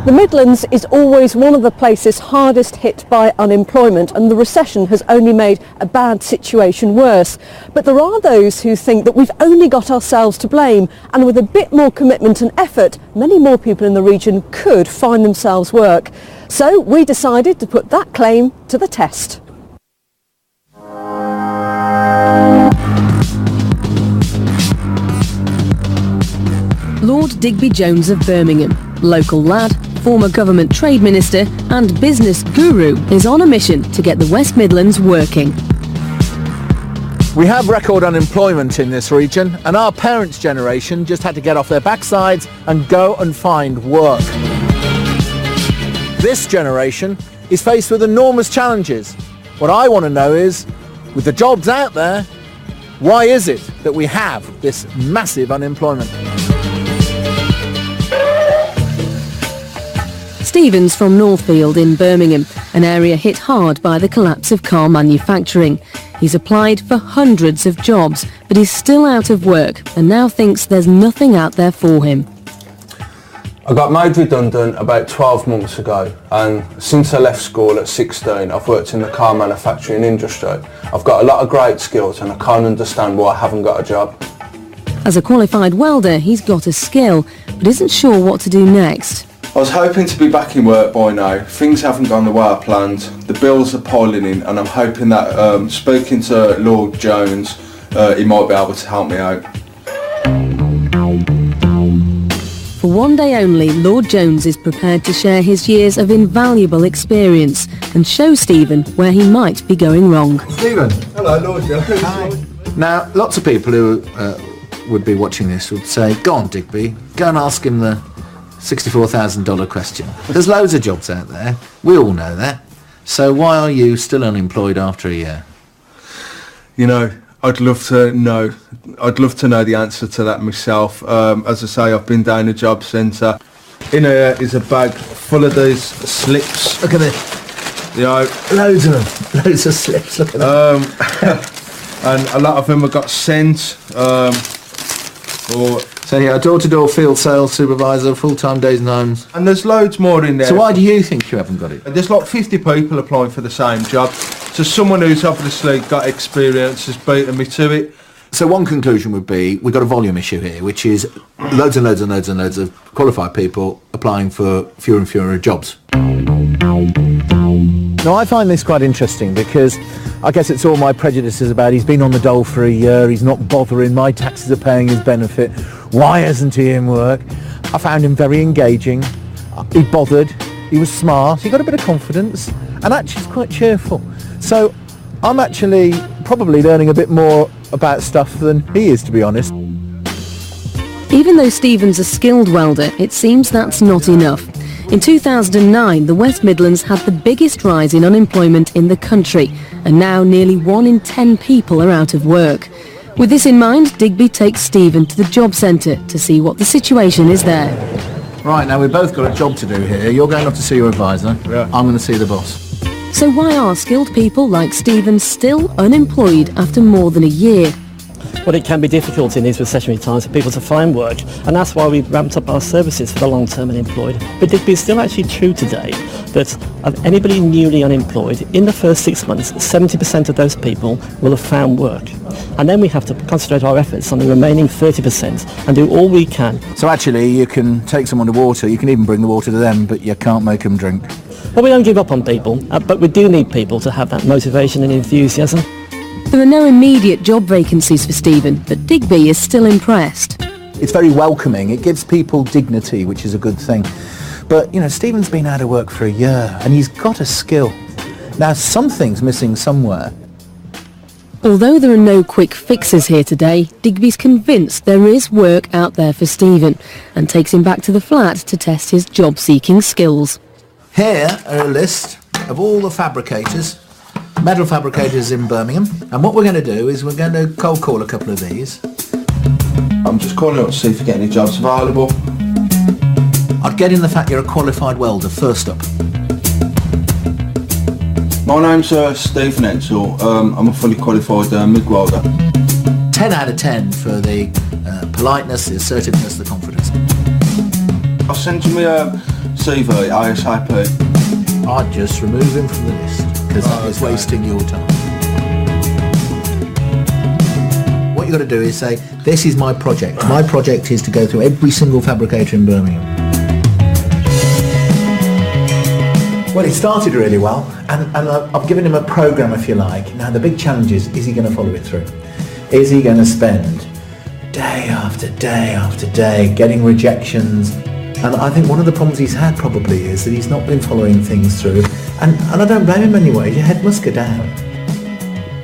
The Midlands is always one of the places hardest hit by unemployment, and the recession has only made a bad situation worse. But there are those who think that we've only got ourselves to blame, and with a bit more commitment and effort, many more people in the region could find themselves work. So we decided to put that claim to the test. Lord Digby Jones of Birmingham, local lad, former government trade minister and business guru, is on a mission to get the West Midlands working. We have record unemployment in this region, and our parents' generation just had to get off their backsides and go and find work. This generation is faced with enormous challenges. What I want to know is, with the jobs out there, why is it that we have this massive unemployment? Stephen's from Northfield in Birmingham, an area hit hard by the collapse of car manufacturing. He's applied for hundreds of jobs, but he's still out of work and now thinks there's nothing out there for him. I got made redundant about 12 months ago, and since I left school at 16 I've worked in the car manufacturing industry. I've got a lot of great skills and I can't understand why I haven't got a job. As a qualified welder, he's got a skill, but isn't sure what to do next. I was hoping to be back in work by now. Things haven't gone the way I planned. The bills are piling in, and I'm hoping that speaking to Lord Jones, he might be able to help me out. For one day only, Lord Jones is prepared to share his years of invaluable experience and show Stephen where he might be going wrong. Stephen. Hello, Lord Jones. Hi. Now, lots of people who would be watching this would say, go on, Digby, go and ask him the $64,000 question. There's loads of jobs out there. We all know that. So why are you still unemployed after a year? You know, I'd love to know the answer to that myself. As I say, I've been down a job centre. In here is a bag full of these slips. Look at this. You know, Loads of them. Loads of slips. Look at them. and a lot of them have got sent. So yeah, door-to-door field sales supervisor, full-time days and homes. And there's loads more in there. So why do you think you haven't got it? There's like 50 people applying for the same job. So someone who's obviously got experience has beaten me to it. So one conclusion would be we've got a volume issue here, which is loads and loads and loads and loads of qualified people applying for fewer and fewer jobs. Now, I find this quite interesting because I guess it's all my prejudices about he's been on the dole for a year, he's not bothering, my taxes are paying his benefit, why isn't he in work? I found him very engaging, he bothered, he was smart, he got a bit of confidence, and actually he's quite cheerful. So I'm actually probably learning a bit more about stuff than he is, to be honest. Even though Stephen's a skilled welder, it seems that's not enough. In 2009, the West Midlands had the biggest rise in unemployment in the country, and now nearly 1 in 10 people are out of work. With this in mind, Digby takes Stephen to the job centre to see what the situation is there. Right, now we've both got a job to do here. You're going off to see your advisor. Yeah. I'm going to see the boss. So why are skilled people like Stephen still unemployed after more than a year? Well, it can be difficult in these recessionary times for people to find work, and that's why we've ramped up our services for the long-term unemployed. But Digby is still actually true today that of anybody newly unemployed, in the first 6 months, 70% of those people will have found work. And then we have to concentrate our efforts on the remaining 30% and do all we can. So actually, you can take someone to water, you can even bring the water to them, but you can't make them drink. Well, we don't give up on people, but we do need people to have that motivation and enthusiasm. There are no immediate job vacancies for Stephen, but Digby is still impressed. It's very welcoming. It gives people dignity, which is a good thing. But, you know, Stephen's been out of work for a year and he's got a skill. Now, something's missing somewhere. Although there are no quick fixes here today, Digby's convinced there is work out there for Stephen and takes him back to the flat to test his job-seeking skills. Here are a list of all the fabricators, metal fabricators in Birmingham, and what we're going to do is we're going to cold call a couple of these. I'm just calling up to see if you get any jobs available. I'd get in the fact you're a qualified welder first up. My name's Stephen Ensel. I'm a fully qualified MIG welder. 10 out of 10 for the politeness, the assertiveness, the confidence. I'll send you my CV ASAP. I'd just remove him from the list, because that is wasting your time. What you've got to do is say, this is my project. My project is to go through every single fabricator in Birmingham. Well, it started really well, and I've given him a programme, if you like. Now, the big challenge is he going to follow it through? Is he going to spend day after day after day getting rejections? And I think one of the problems he's had probably is that he's not been following things through. And I don't blame him anyway. Your head must go down.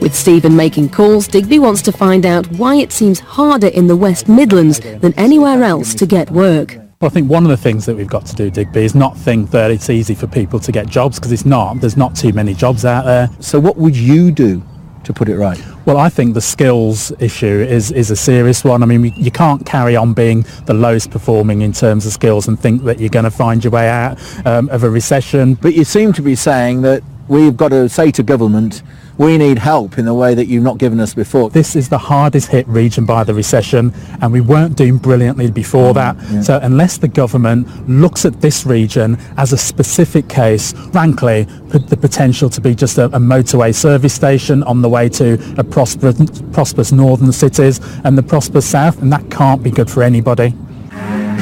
With Stephen making calls, Digby wants to find out why it seems harder in the West Midlands than anywhere else to get work. Well, I think one of the things that we've got to do, Digby, is not think that it's easy for people to get jobs, because it's not. There's not too many jobs out there. So what would you do to put it right? Well, I think the skills issue is a serious one. I mean, you can't carry on being the lowest performing in terms of skills and think that you're going to find your way out of a recession. But you seem to be saying that we've got to say to government, we need help in the way that you've not given us before. This is the hardest hit region by the recession, and we weren't doing brilliantly before that. Yeah. So unless the government looks at this region as a specific case, frankly, the potential to be just a motorway service station on the way to a prosperous northern cities and the prosperous south, and that can't be good for anybody.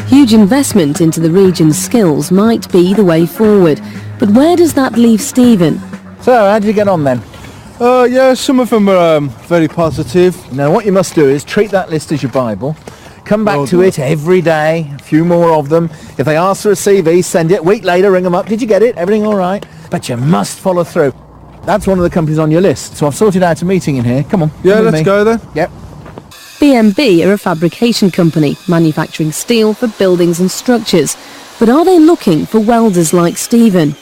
Huge investment into the region's skills might be the way forward, but where does that leave Stephen? So how did you get on then? Yeah, some of them are very positive. Now what you must do is treat that list as your Bible. Come back to it every day, a few more of them. If they ask for a CV, send it. A week later, ring them up. Did you get it? Everything all right? But you must follow through. That's one of the companies on your list. So I've sorted out a meeting in here. Come on. Yeah, let's go then. Yep. B&B are a fabrication company manufacturing steel for buildings and structures. But are they looking for welders like Stephen?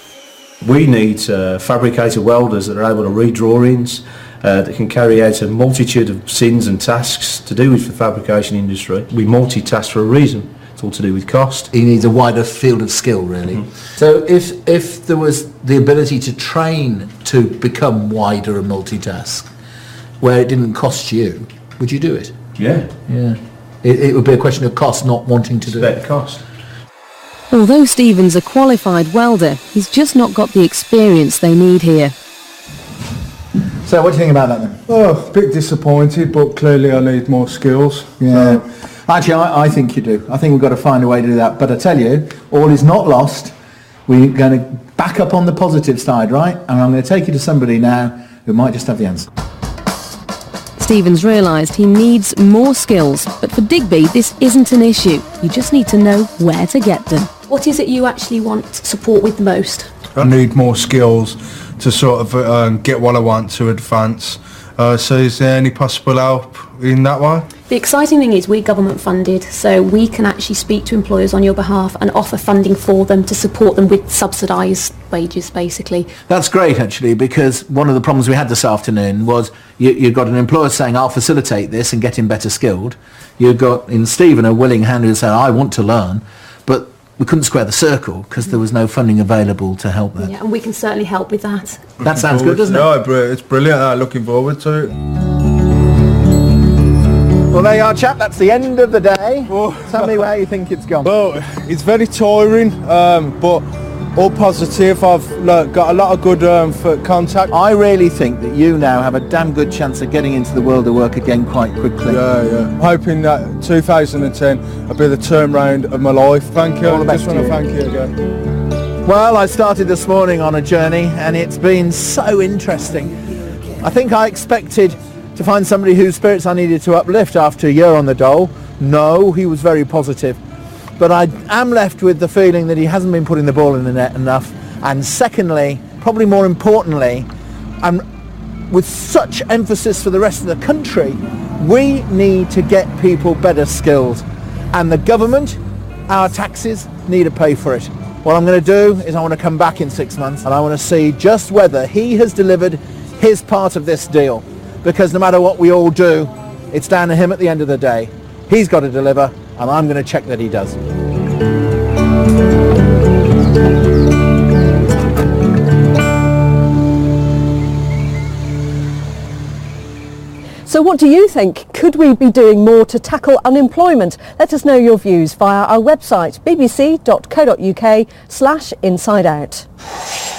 We need fabricator welders that are able to read drawings, that can carry out a multitude of sins and tasks to do with the fabrication industry. We multitask for a reason. It's all to do with cost. He needs a wider field of skill, really. Mm-hmm. So if there was the ability to train to become wider and multitask, where it didn't cost you, would you do it? Yeah. Yeah. It would be a question of cost, not wanting to do it. Better cost. Although Stephen's a qualified welder, he's just not got the experience they need here. So what do you think about that then? Oh, a bit disappointed, but clearly I need more skills. Yeah. Actually, I think you do. I think we've got to find a way to do that. But I tell you, all is not lost. We're going to back up on the positive side, right? And I'm going to take you to somebody now who might just have the answer. Stephen's realised he needs more skills, but for Digby this isn't an issue. You just need to know where to get them. What is it you actually want support with the most? I need more skills to sort of get what I want to advance. So is there any possible help in that way? The exciting thing is we're government funded, so we can actually speak to employers on your behalf and offer funding for them to support them with subsidised wages, basically. That's great, actually, because one of the problems we had this afternoon was you've got an employer saying, I'll facilitate this and get him better skilled. You've got in Stephen a willing hand who said, I want to learn, but we couldn't square the circle because there was no funding available to help that. Yeah, and we can certainly help with that. That sounds good, doesn't it? No, it's brilliant. Looking forward to it. Well, there you are, chap. That's the end of the day. Tell me how you think it's gone. Well, it's very tiring, but all positive. I've got a lot of good contact. I really think that you now have a damn good chance of getting into the world of work again quite quickly. Yeah. I'm hoping that 2010 will be the turnaround of my life. Thank you. I just want to thank you again. Well, I started this morning on a journey and it's been so interesting. I think I expected to find somebody whose spirits I needed to uplift after a year on the dole. No, he was very positive. But I am left with the feeling that he hasn't been putting the ball in the net enough. And secondly, probably more importantly, and with such emphasis for the rest of the country, we need to get people better skills. And the government, our taxes, need to pay for it. What I'm going to do is I want to come back in 6 months and I want to see just whether he has delivered his part of this deal. Because no matter what we all do, it's down to him at the end of the day. He's got to deliver, and I'm going to check that he does. So what do you think? Could we be doing more to tackle unemployment? Let us know your views via our website bbc.co.uk/insideout.